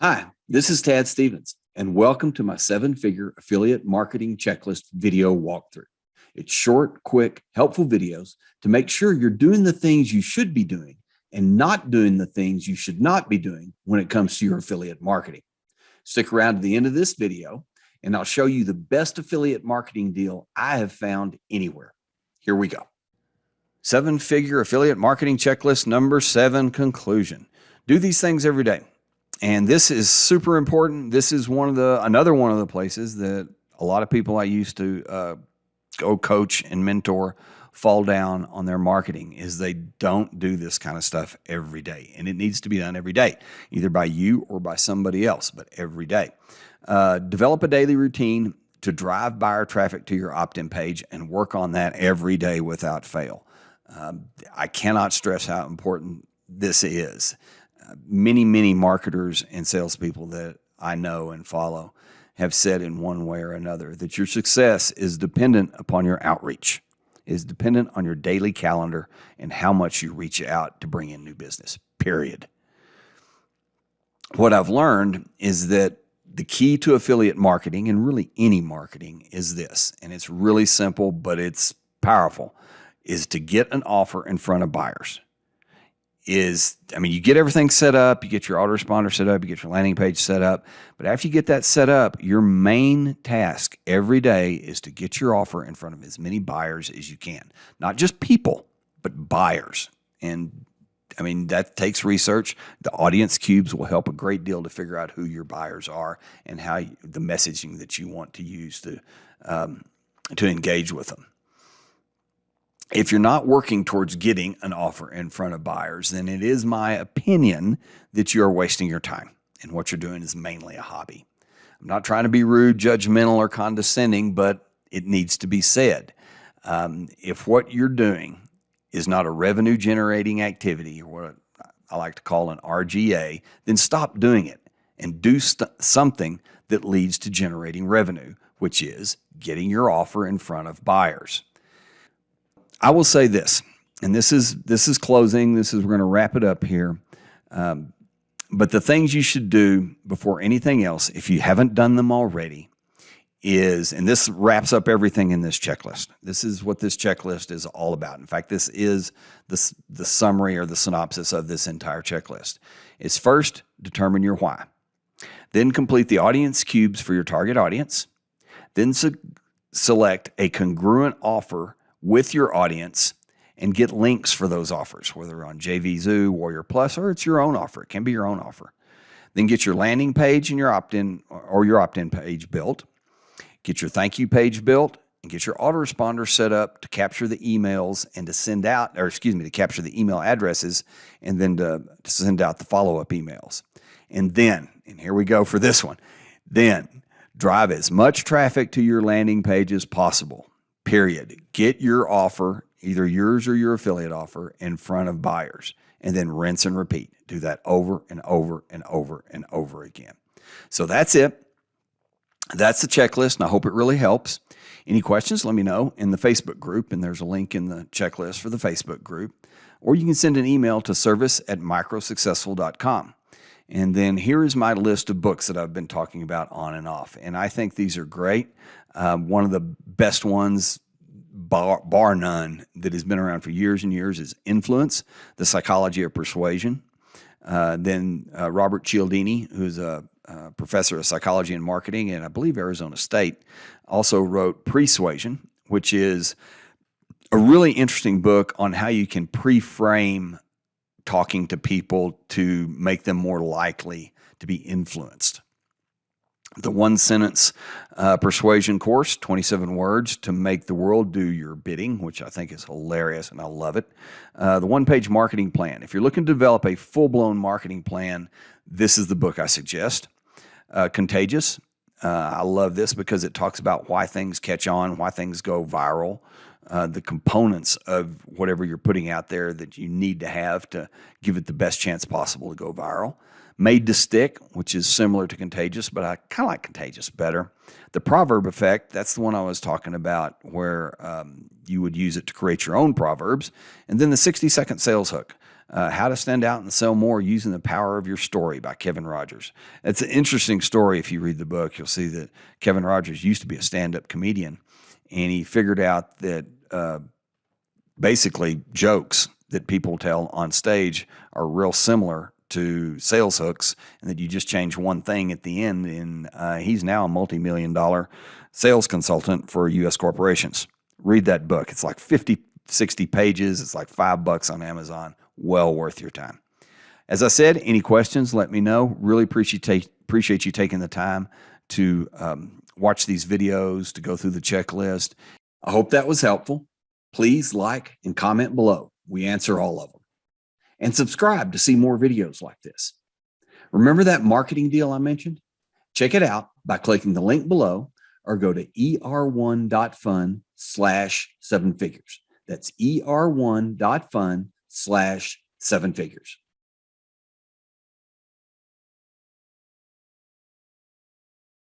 Hi, this is Tad Stevens, and welcome to my seven-figure affiliate marketing checklist video walkthrough. It's short, quick, helpful videos to make sure you're doing the things you should be doing and not doing the things you should not be doing when it comes to your affiliate marketing. Stick around to the end of this video, and I'll show you the best affiliate marketing deal I have found anywhere. Here we go. Seven-figure affiliate marketing checklist number 7, conclusion. Do these things every day. And this is super important. This is another one of the places that a lot of people I used to go coach and mentor fall down on their marketing is they don't do this kind of stuff every day. And it needs to be done every day, either by you or by somebody else, but every day. Develop a daily routine to drive buyer traffic to your opt-in page and work on that every day without fail. I cannot stress how important this is. Many marketers and salespeople that I know and follow have said in one way or another that your success is dependent upon your outreach, is dependent on your daily calendar and how much you reach out to bring in new business, period. What I've learned is that the key to affiliate marketing, and really any marketing, is this, and it's really simple, but it's powerful, is to get an offer in front of buyers. You get everything set up, you get your autoresponder set up, you get your landing page set up, but after you get that set up, your main task every day is to get your offer in front of as many buyers as you can. Not just people, but buyers. And that takes research. The audience cubes will help a great deal to figure out who your buyers are and how the messaging that you want to use to engage with them. If you're not working towards getting an offer in front of buyers, then it is my opinion that you are wasting your time and what you're doing is mainly a hobby. I'm not trying to be rude, judgmental, or condescending, but it needs to be said. If what you're doing is not a revenue generating activity, or what I like to call an RGA, then stop doing it and do something that leads to generating revenue, which is getting your offer in front of buyers. I will say this, and this is closing. We're going to wrap it up here. But the things you should do before anything else, if you haven't done them already, and this wraps up everything in this checklist. This is what this checklist is all about. In fact, this is the summary or the synopsis of this entire checklist. Is first, determine your why. Then complete the audience cubes for your target audience. Then select a congruent offer with your audience and get links for those offers, whether on JVZoo, Warrior Plus, or it's your own offer. It can be your own offer. Then get your landing page and your opt-in page built. Get your thank you page built and get your autoresponder set up to capture the emails and to capture the email addresses and then to send out the follow-up emails. And here we go for this one, then drive as much traffic to your landing page as possible. Period. Get your offer, either yours or your affiliate offer, in front of buyers, and then rinse and repeat. Do that over and over and over and over again. So that's it. That's the checklist, and I hope it really helps. Any questions, let me know in the Facebook group, and there's a link in the checklist for the Facebook group. Or you can send an email to service@microsuccessful.com. And then here is my list of books that I've been talking about on and off. And I think these are great. One of the best ones, bar none, that has been around for years and years is Influence, The Psychology of Persuasion. Then Robert Cialdini, who's a professor of psychology and marketing, and I believe Arizona State, also wrote Persuasion, which is a really interesting book on how you can pre-frame talking to people to make them more likely to be influenced. The one-sentence persuasion course, 27 words to make the world do your bidding, which I think is hilarious and I love it. The one-page marketing plan. If you're looking to develop a full-blown marketing plan, this is the book I suggest. Contagious. I love this because it talks about why things catch on, why things go viral. The components of whatever you're putting out there that you need to have to give it the best chance possible to go viral. Made to Stick, which is similar to Contagious, but I kind of like Contagious better. The Proverb Effect, that's the one I was talking about where you would use it to create your own proverbs. And then the 60-second sales hook. How to Stand Out and Sell More Using the Power of Your Story by Kevin Rogers. It's an interesting story. If you read the book, you'll see that Kevin Rogers used to be a stand-up comedian, and he figured out that basically jokes that people tell on stage are real similar to sales hooks, and that you just change one thing at the end. And he's now a multi-million-dollar sales consultant for U.S. corporations. Read that book. It's like 50, 60 pages. It's like $5 on Amazon. Well worth your time. As I said, any questions, let me know. Really appreciate you taking the time to watch these videos, to go through the checklist. I hope that was helpful. Please like and comment below. We answer all of them. And subscribe to see more videos like this. Remember that marketing deal I mentioned? Check it out by clicking the link below or go to er1.fun/7figures. That's er1.fun/7figures.